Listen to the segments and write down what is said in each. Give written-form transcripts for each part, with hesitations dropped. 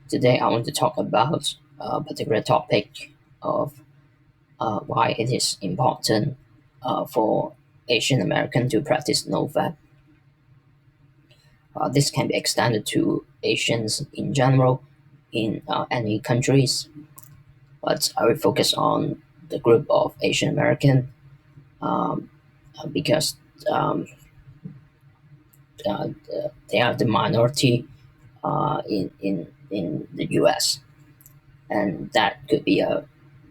Today, I want to talk about a particular topic of why it is important for Asian American to practice NOFAP. This can be extended to Asians in general in any countries, but I will focus on the group of Asian American um, because um, uh, they are the minority in the U.S. and that could be a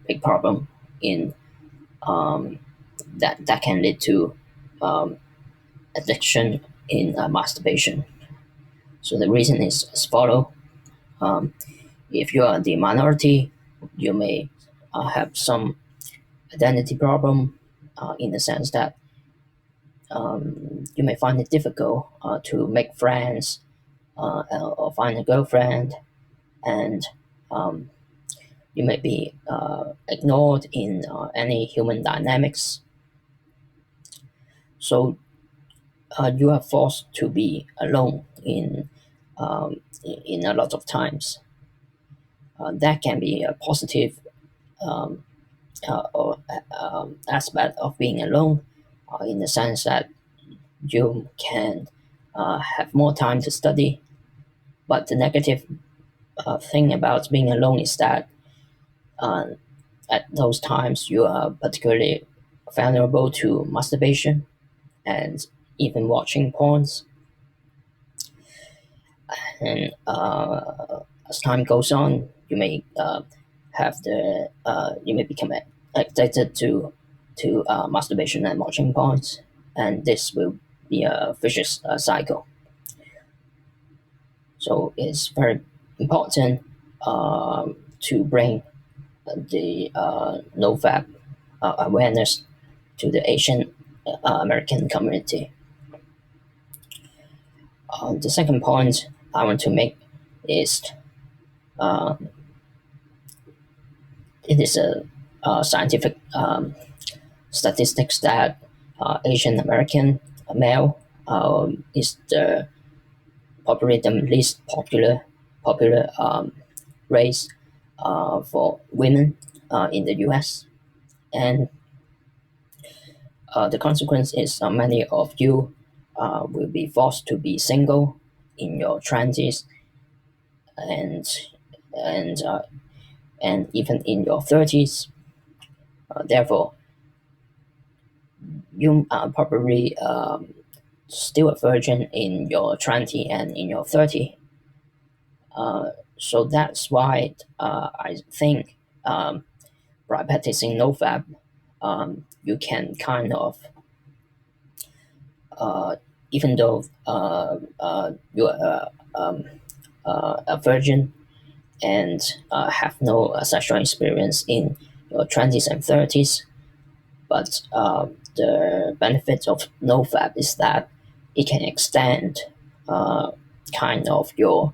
big problem in um, that can lead to um, addiction in masturbation. So the reason is as follow. Um, if you are the minority, you may have some identity problem in the sense that you may find it difficult to make friends or find a girlfriend, and um, you may be ignored in any human dynamics. So you are forced to be alone in a lot of times. That can be a positive um, aspect of being alone, in the sense that you can have more time to study. But the negative thing about being alone is that uh, at those times you are particularly vulnerable to masturbation and even watching porns. And as time goes on, you may become addicted to masturbation and watching porns, and this will be a vicious cycle. So it's very important to bring the NoFap awareness to the Asian American community. The second point I want to make is uh, it is a scientific statistics that Asian American male is the probably the least popular race for women in the U.S. And the consequence is many of you will be forced to be single in your twenties and and uh, and even in your thirties. Therefore, you are probably still a virgin in your 20 and in your 30. So that's why I think by practicing NoFap, you can kind of, uh, even though you're a virgin and have no sexual experience in your 20s and 30s, but the benefit of NoFap is that it can extend uh, kind of your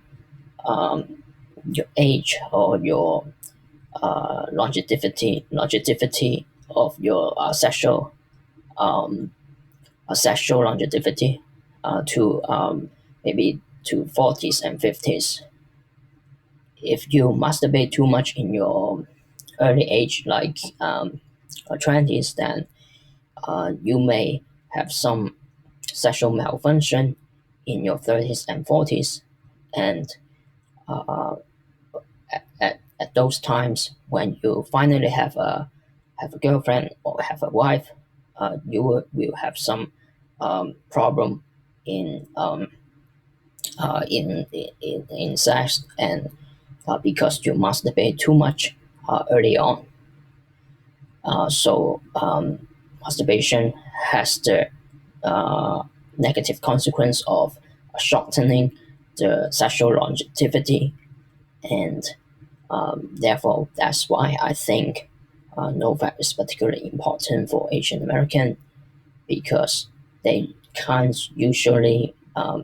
age or your longevity of your um, sexual longevity to maybe to 40s and 50s. If you masturbate too much in your early age, like 20s, then you may have some sexual malfunction in your 30s and 40s, and uh, at those times when you finally have a girlfriend or have a wife, you will have some problem in in sex, and because you masturbate too much early on. So masturbation has the negative consequence of shortening the sexual longevity, and therefore that's why I think NoFap is particularly important for Asian American, because they can't usually, a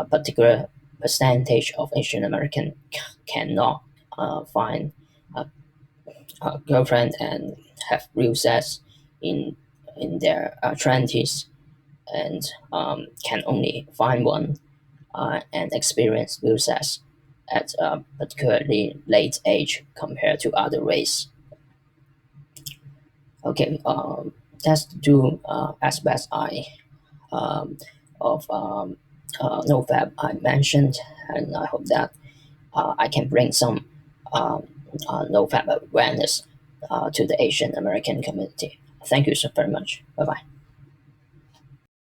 particular percentage of Asian American cannot find a, a girlfriend and have real sex in in their 20s, and can only find one and experience real sex at a particularly late age compared to other race. Okay, that's the two aspects um, of NoFap I mentioned, and I hope that I can bring some NoFap awareness to the Asian American community. Thank you so very much. Bye bye.